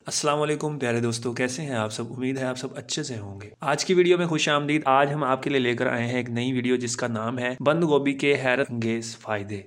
अस्सलाम वालेकुम प्यारे दोस्तों, कैसे हैं आप सब। उम्मीद है आप सब अच्छे से होंगे। आज की वीडियो में खुश आमदीद। आज हम आपके लिए लेकर आए हैं एक नई वीडियो जिसका नाम है बंद गोभी के हैरत अंगेज फायदे।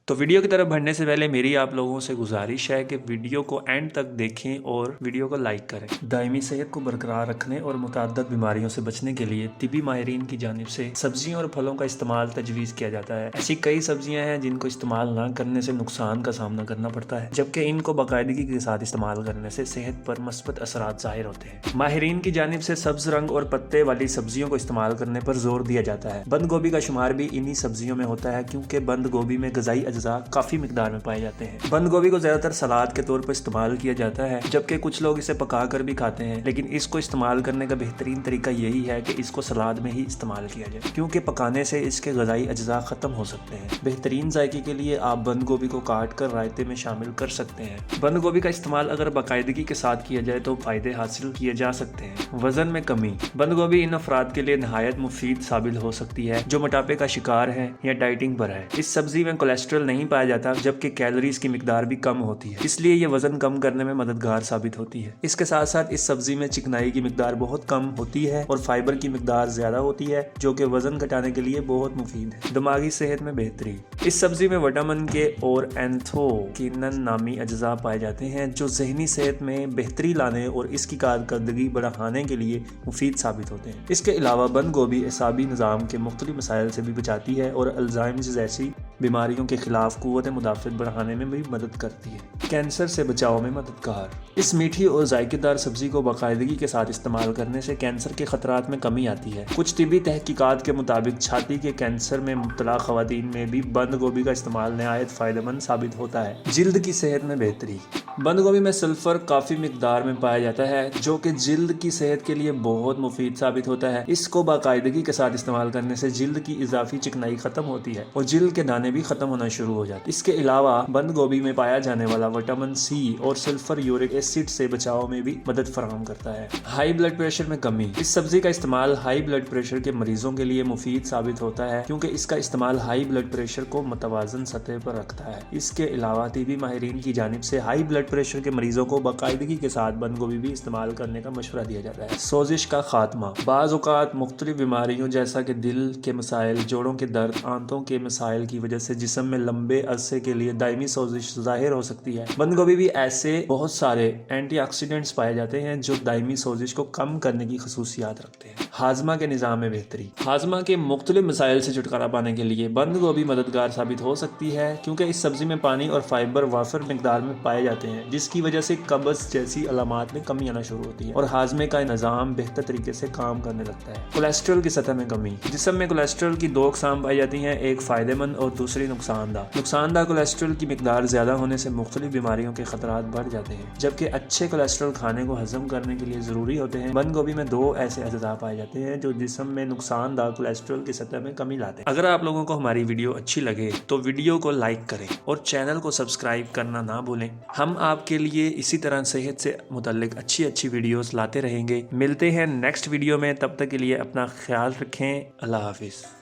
तो वीडियो की तरफ बढ़ने से पहले मेरी आप लोगों से गुजारिश है कि वीडियो को एंड तक देखें और वीडियो को लाइक करें। दायमी सेहत को बरकरार रखने और मुतअद्दिद बीमारियों से बचने के लिए तिबी माहिरीन की जानिब से सब्जियों और फलों का इस्तेमाल तजवीज़ किया जाता है। ऐसी कई सब्जियां हैं जिनको इस्तेमाल ना करने से नुकसान का सामना करना पड़ता है, जबकि इनको बाकायदगी के साथ इस्तेमाल करने से सेहत पर मस्बत असरात ज़ाहिर होते हैं। माहिरीन की जानिब से सब्ज रंग और पत्ते वाली सब्जियों को इस्तेमाल करने पर जोर दिया जाता है। बंद गोभी का शुमार भी इन्हीं सब्जियों में होता है, क्योंकि बंद गोभी में गजाई काफी मिकदार में पाए जाते हैं। बंद गोभी को ज्यादातर सलाद के तौर पर इस्तेमाल किया जाता है, जबकि कुछ लोग इसे पकाकर भी खाते हैं, लेकिन इसको इस्तेमाल करने का बेहतरीन तरीका यही है कि इसको सलाद में ही इस्तेमाल किया जाए, क्योंकि पकाने से इसके गजाई अज्जा खत्म हो सकते हैं। बेहतरीन जायके के लिए आप बंद गोभी को काट कर रायते में शामिल कर सकते हैं। बंद गोभी का इस्तेमाल अगर बाकायदगी के साथ किया जाए तो फायदे हासिल किए जा सकते हैं। वजन में कमी। बंद गोभी इन अफराद के लिए नहायत मुफीद साबित हो सकती है जो मोटापे का शिकार है या डाइटिंग पर है। इस सब्जी में कोलेस्ट्रॉल नहीं पाया जाता, जबकि कैलोरीज की मिकदार भी कम होती है, इसलिए ये वजन कम करने में मददगार साबित होती है। इसके साथ साथ इस सब्जी में चिकनाई की मिकदार बहुत कम होती है और फाइबर की मिकदार ज्यादा होती है, जो कि वजन घटाने के लिए बहुत मुफीद है। दिमागी सेहत में बेहतरी। इस सब्जी में विटामिन के और एंथोकिनन नामी अज्जा पाए जाते हैं, जो जहनी सेहत में बेहतरी लाने और इसकी कारकर्दगी बढ़ाने के लिए मुफीद साबित होते हैं। इसके अलावा बंद गोभी एसाबी निज़ाम के मुख्तलिफ मसाइल से भी बचाती है और अल्जाइमर जैसी बीमारियों के खिलाफ कुव्वत मुदाफ़त बढ़ाने में भी मदद करती है। कैंसर से बचाव में मददगार। इस मीठी और जायकेदार सब्जी को बाकायदगी के साथ इस्तेमाल करने से कैंसर के खतरात में कमी आती है। कुछ तिबी तहकीकात के मुताबिक छाती के कैंसर में मुब्तला खवातीन में भी बंद गोभी का इस्तेमाल नहायत फायदेमंद साबित होता है। जिल्द की सेहत में बेहतरी। बंद गोभी में सल्फर काफ़ी मिकदार में पाया जाता है, जो कि जिल्द की सेहत के लिए बहुत मुफीद साबित होता है। इसको बाकायदगी के साथ इस्तेमाल करने से जिल्द की इजाफी चिकनाई खत्म होती है और जिल्द के दाने भी खत्म होना शुरू हो जाते हैं। इसके अलावा बंद गोभी में पाया जाने वाला विटामिन सी और सल्फर यूरिक एसिड से बचाव में भी मदद फराहम करता है। हाई ब्लड प्रेशर में कमी। इस सब्जी का इस्तेमाल हाई ब्लड प्रेशर के मरीजों के लिए मुफीद साबित होता है, क्योंकि इसका इस्तेमाल हाई ब्लड प्रेशर को मुतवाजन सतह पर रखता है। इसके अलावा तिबी माहिरीन की जानिब से हाई ब्लड प्रेशर के मरीजों को बाकायदगी के साथ बंद गोभी भी इस्तेमाल करने का मशवरा दिया जाता है। सोजिश का खात्मा। बाज़ औक़ात मुख्तलिफ बीमारियों जैसा कि दिल के मसाइल, जोड़ों के दर्द, आंतों के मसाइल की वजह से जिस्म में लंबे अरसे के लिए दायमी सोजिश जाहिर हो सकती है। बंद गोभी भी ऐसे बहुत सारे एंटीऑक्सीडेंट्स पाए जाते हैं जो दायमी सोजिश को कम करने की खसूसियात रखते हैं। हाजमा के निज़ाम में बेहतरी। हाजमा के मुख्तलिफ मसाइल से छुटकारा पाने के लिए बंद गोभी मददगार साबित हो सकती है, क्योंकि इस सब्जी में पानी और फाइबर वाफर मिकदार में पाए जाते हैं, जिसकी वजह से कब्ज़ जैसी अलामात में कमी आना शुरू होती है और हाजमे का निज़ाम बेहतर तरीके से काम करने लगता है। कोलेस्ट्रॉल की सतह में कमी। जिस्म में कोलेस्ट्रॉल की दो अक़साम पाई जाती हैं, एक फ़ायदेमंद और दूसरी नुकसानदाह। नुकसानदाह कोलेस्ट्रॉल की मिकदार ज़्यादा होने से मुख्तलिफ बीमारियों के खतरात बढ़ जाते हैं, जबकि अच्छे कोलेस्ट्रॉल खाने को हजम करने के लिए ज़रूरी होते हैं। बंद गोभी में दो ऐसे अज्जा पाए जाते हैं जो जिस्म में नुकसानदाह कोलेस्ट्रॉल की सतह में कमी लाते हैं। अगर आप लोगों को हमारी वीडियो अच्छी लगे तो वीडियो को लाइक करें और चैनल को सब्सक्राइब करना ना भूलें। हम आपके लिए इसी तरह सेहत से मुतल्लिक अच्छी वीडियोस लाते रहेंगे। मिलते हैं नेक्स्ट वीडियो में, तब तक के लिए अपना ख्याल रखें। अल्लाह हाफिज़।